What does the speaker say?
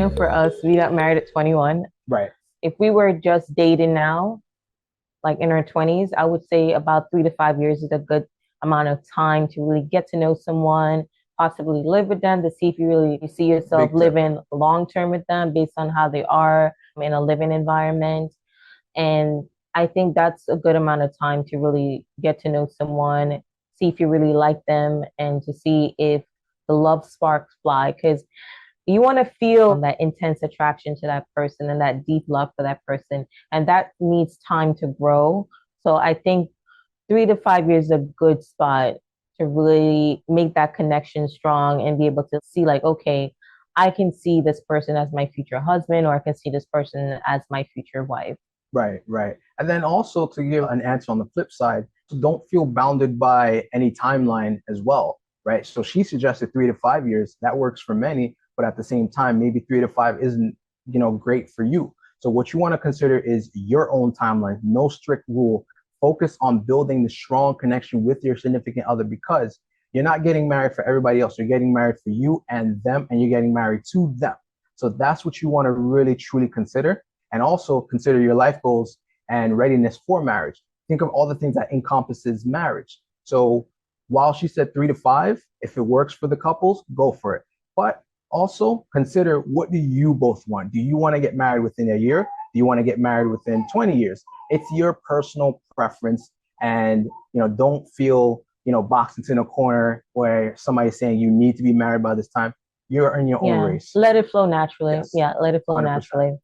know for us, we got married at 21. Right. If we were just dating now, like in our 20s, I would say about 3 to 5 years is a good amount of time to really get to know someone, possibly live with them to see if you really see yourself Big tip. living long term with them based on how they are in a living environment. And I think that's a good amount of time to really get to know someone, see if you really like them, and to see if the love sparks fly. Because you want to feel that intense attraction to that person and that deep love for that person. And that needs time to grow. So I think 3 to 5 years is a good spot to really make that connection strong and be able to see, like, okay, I can see this person as my future husband, or I can see this person as my future wife. Right, right. And then also to give an answer on the flip side, don't feel bounded by any timeline as well, right? So she suggested 3 to 5 years. That works for many, but at the same time, maybe 3 to 5 isn't, great for you. So what you want to consider is your own timeline, no strict rule. Focus on building the strong connection with your significant other because you're not getting married for everybody else. You're getting married for you and them, and you're getting married to them. So that's what you want to really truly consider and also consider your life goals and readiness for marriage. Think of all the things that encompasses marriage. So while she said 3 to 5, if it works for the couples, go for it. But also consider, what do you both want? Do you want to get married within a year? Do you want to get married within 20 years? It's your personal preference, and don't feel boxed into a corner where somebody's saying you need to be married by this time. You're in your own Yeah, race. let it flow naturally. Yes, Yeah, let it flow 100%. naturally.